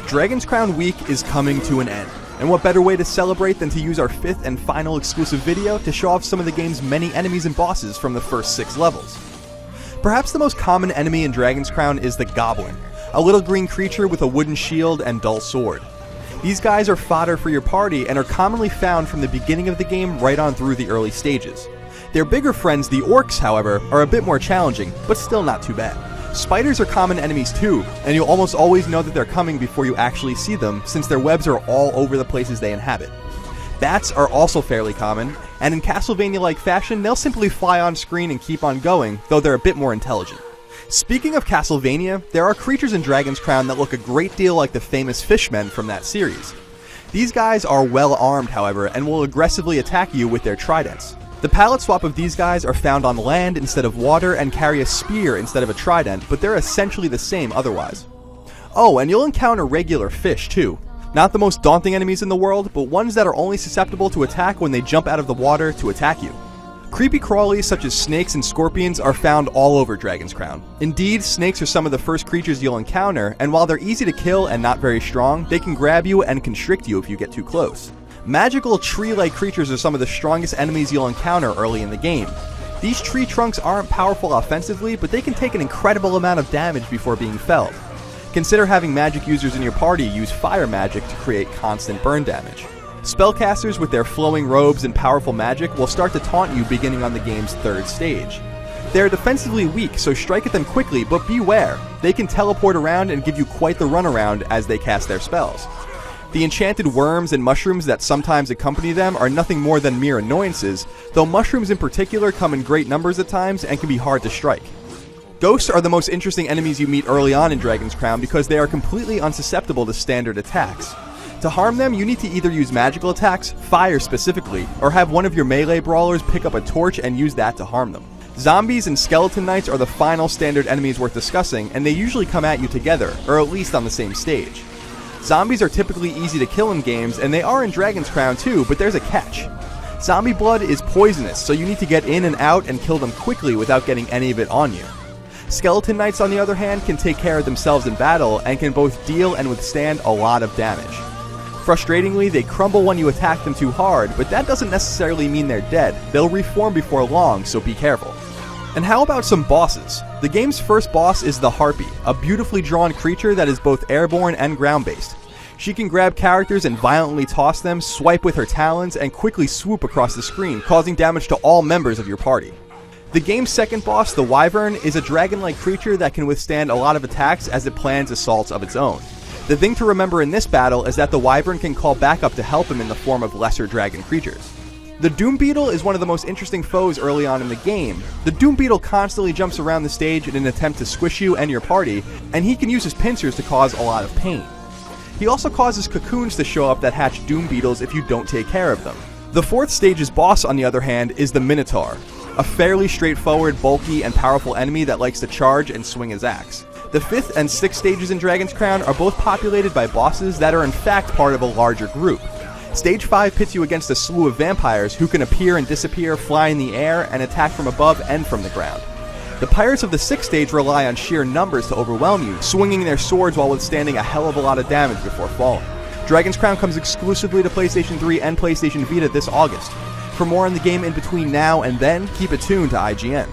Dragon's Crown Week is coming to an end, and what better way to celebrate than to use our 5th and final exclusive video to show off some of the game's many enemies and bosses from the first 6 levels. Perhaps the most common enemy in Dragon's Crown is the Goblin, a little green creature with a wooden shield and dull sword. These guys are fodder for your party and are commonly found from the beginning of the game right on through the early stages. Their bigger friends, the Orcs, however, are a bit more challenging, but still not too bad. Spiders are common enemies too, and you'll almost always know that they're coming before you actually see them, since their webs are all over the places they inhabit. Bats are also fairly common, and in Castlevania-like fashion, they'll simply fly on screen and keep on going, though they're a bit more intelligent. Speaking of Castlevania, there are creatures in Dragon's Crown that look a great deal like the famous fishmen from that series. These guys are well armed, however, and will aggressively attack you with their tridents. The palette swap of these guys are found on land instead of water and carry a spear instead of a trident, but they're essentially the same otherwise. Oh, and you'll encounter regular fish too. Not the most daunting enemies in the world, but ones that are only susceptible to attack when they jump out of the water to attack you. Creepy crawlies such as snakes and scorpions are found all over Dragon's Crown. Indeed, snakes are some of the first creatures you'll encounter, and while they're easy to kill and not very strong, they can grab you and constrict you if you get too close. Magical tree-like creatures are some of the strongest enemies you'll encounter early in the game. These tree trunks aren't powerful offensively, but they can take an incredible amount of damage before being felled. Consider having magic users in your party use fire magic to create constant burn damage. Spellcasters with their flowing robes and powerful magic will start to taunt you beginning on the game's 3rd stage. They are defensively weak, so strike at them quickly, but beware. They can teleport around and give you quite the runaround as they cast their spells. The enchanted worms and mushrooms that sometimes accompany them are nothing more than mere annoyances, though mushrooms in particular come in great numbers at times and can be hard to strike. Ghosts are the most interesting enemies you meet early on in Dragon's Crown because they are completely unsusceptible to standard attacks. To harm them, you need to either use magical attacks, fire specifically, or have one of your melee brawlers pick up a torch and use that to harm them. Zombies and skeleton knights are the final standard enemies worth discussing, and they usually come at you together, or at least on the same stage. Zombies are typically easy to kill in games, and they are in Dragon's Crown too, but there's a catch. Zombie blood is poisonous, so you need to get in and out and kill them quickly without getting any of it on you. Skeleton knights, on the other hand, can take care of themselves in battle and can both deal and withstand a lot of damage. Frustratingly, they crumble when you attack them too hard, but that doesn't necessarily mean they're dead. They'll reform before long, so be careful. And how about some bosses? The game's first boss is the Harpy, a beautifully drawn creature that is both airborne and ground-based. She can grab characters and violently toss them, swipe with her talons, and quickly swoop across the screen, causing damage to all members of your party. The game's second boss, the Wyvern, is a dragon-like creature that can withstand a lot of attacks as it plans assaults of its own. The thing to remember in this battle is that the Wyvern can call backup to help him in the form of lesser dragon creatures. The Doom Beetle is one of the most interesting foes early on in the game. The Doom Beetle constantly jumps around the stage in an attempt to squish you and your party, and he can use his pincers to cause a lot of pain. He also causes cocoons to show up that hatch Doom Beetles if you don't take care of them. The 4th stage's boss, on the other hand, is the Minotaur, a fairly straightforward, bulky, and powerful enemy that likes to charge and swing his axe. The 5th and 6th stages in Dragon's Crown are both populated by bosses that are in fact part of a larger group. Stage 5 pits you against a slew of vampires who can appear and disappear, fly in the air, and attack from above and from the ground. The pirates of the 6th stage rely on sheer numbers to overwhelm you, swinging their swords while withstanding a hell of a lot of damage before falling. Dragon's Crown comes exclusively to PlayStation 3 and PlayStation Vita this August. For more on the game in between now and then, keep it tuned to IGN.